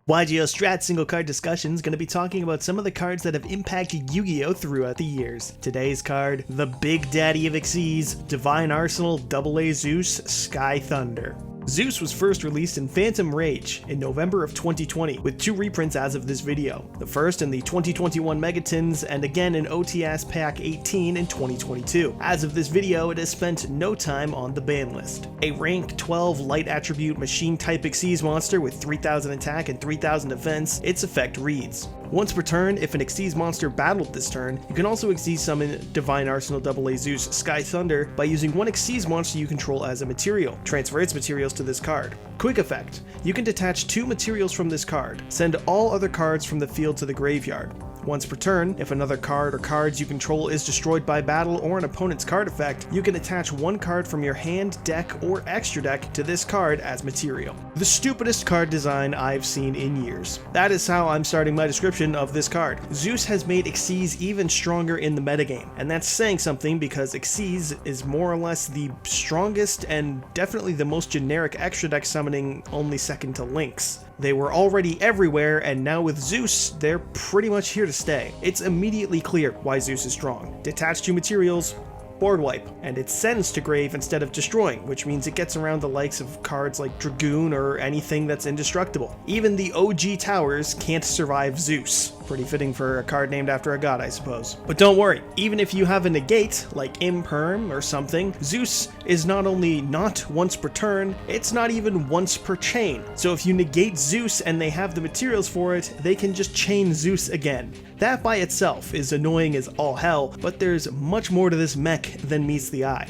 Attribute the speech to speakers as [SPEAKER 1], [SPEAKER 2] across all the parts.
[SPEAKER 1] YGO Strat single card discussion is going to be talking about some of the cards that have impacted Yu-Gi-Oh! Throughout the years. Today's card, the Big Daddy of Xyz, Divine Arsenal AA-ZEUS Sky Thunder. ZEUS was first released in Phantom Rage in November of 2020, with 2 reprints as of this video. The first in the 2021 Megatins, and again in OTS Pack 18 in 2022. As of this video, it has spent no time on the ban list. A rank 12 light attribute machine type Xyz monster with 3000 attack and 3000 defense, its effect reads: once per turn, if an Xyz monster battled this turn, you can also Xyz summon Divine Arsenal AA-ZEUS Sky Thunder by using one Xyz monster you control as a material. Transfer its materials to this card. Quick effect: you can detach 2 materials from this card. Send all other cards from the field to the graveyard. Once per turn, if another card or cards you control is destroyed by battle or an opponent's card effect, you can attach 1 card from your hand, deck, or extra deck to this card as material. The stupidest card design I've seen in years. That is how I'm starting my description of this card. ZEUS has made Xyz even stronger in the metagame, and that's saying something because Xyz is more or less the strongest and definitely the most generic extra deck summoning, only second to Lynx. They were already everywhere, and now with ZEUS, they're pretty much here to stay. It's immediately clear why ZEUS is strong. Detach 2 materials, board wipe, and it sends to grave instead of destroying, which means it gets around the likes of cards like Dragoon or anything that's indestructible. Even the OG towers can't survive ZEUS. Pretty fitting for a card named after a god, I suppose. But don't worry, even if you have a negate, like Imperm or something, ZEUS is not only not once per turn, it's not even once per chain. So if you negate ZEUS and they have the materials for it, they can just chain ZEUS again. That by itself is annoying as all hell, but there's much more to this mech than meets the eye.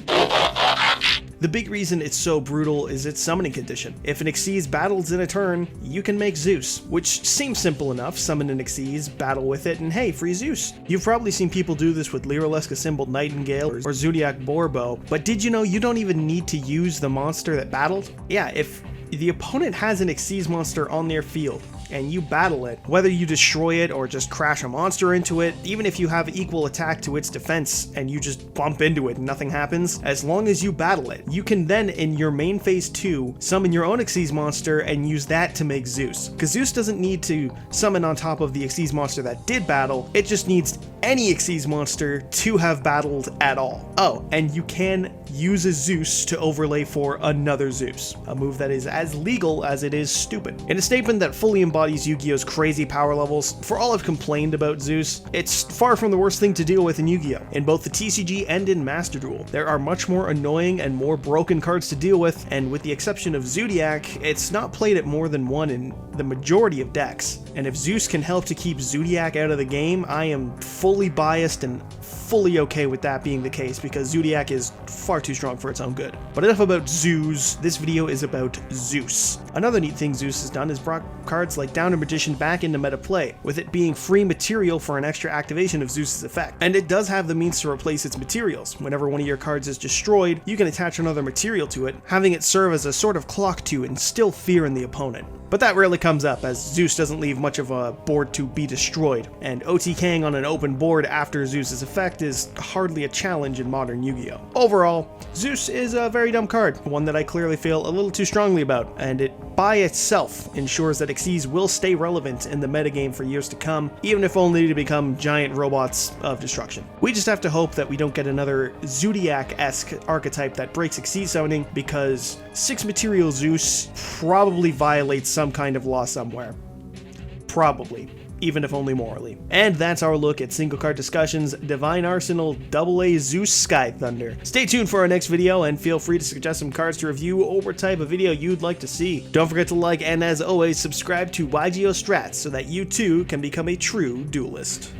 [SPEAKER 1] The big reason it's so brutal is its summoning condition. If an Xyz battles in a turn, you can make ZEUS, which seems simple enough. Summon an Xyz, battle with it, and hey, free ZEUS. You've probably seen people do this with Lyralesque Assembled Nightingale or Zodiac Borbo, but did you know you don't even need to use the monster that battled? Yeah, if the opponent has an Xyz monster on their field, and you battle it, whether you destroy it or just crash a monster into it, even if you have equal attack to its defense and you just bump into it and nothing happens, as long as you battle it, you can then in your main phase 2 summon your own Xyz monster and use that to make ZEUS. Because ZEUS doesn't need to summon on top of the Xyz monster that did battle, it just needs any Xyz monster to have battled at all. Oh, and you can use a ZEUS to overlay for another ZEUS, a move that is as legal as it is stupid. In a statement that fully embodies Yu-Gi-Oh's crazy power levels, for all I've complained about ZEUS, it's far from the worst thing to deal with in Yu-Gi-Oh! In both the TCG and in Master Duel. There are much more annoying and more broken cards to deal with, and with the exception of Zodiac, it's not played at more than 1 in the majority of decks. And if ZEUS can help to keep Zodiac out of the game, I am fully biased and fully okay with that being the case, because Zodiac is far too strong for its own good. But enough about ZEUS, this video is about ZEUS. Another neat thing ZEUS has done is brought cards like Downer Magician back into meta play, with it being free material for an extra activation of ZEUS's effect. And it does have the means to replace its materials. Whenever one of your cards is destroyed, you can attach another material to it, having it serve as a sort of clock to instill fear in the opponent. But that rarely comes up, as ZEUS doesn't leave much of a board to be destroyed, and OTKing on an open board after ZEUS's effect is hardly a challenge in modern Yu-Gi-Oh! Overall, ZEUS is a very dumb card, one that I clearly feel a little too strongly about, and it by itself ensures that Xyz will stay relevant in the metagame for years to come, even if only to become giant robots of destruction. We just have to hope that we don't get another Zodiac-esque archetype that breaks Xyz summoning, because 6 material ZEUS probably violates some kind of law somewhere. Probably. Even if only morally. And that's our look at single card discussions, Divine Arsenal AA-ZEUS Sky Thunder. Stay tuned for our next video, and feel free to suggest some cards to review or what type of video you'd like to see. Don't forget to like and, as always, subscribe to YGO Strats so that you too can become a true duelist.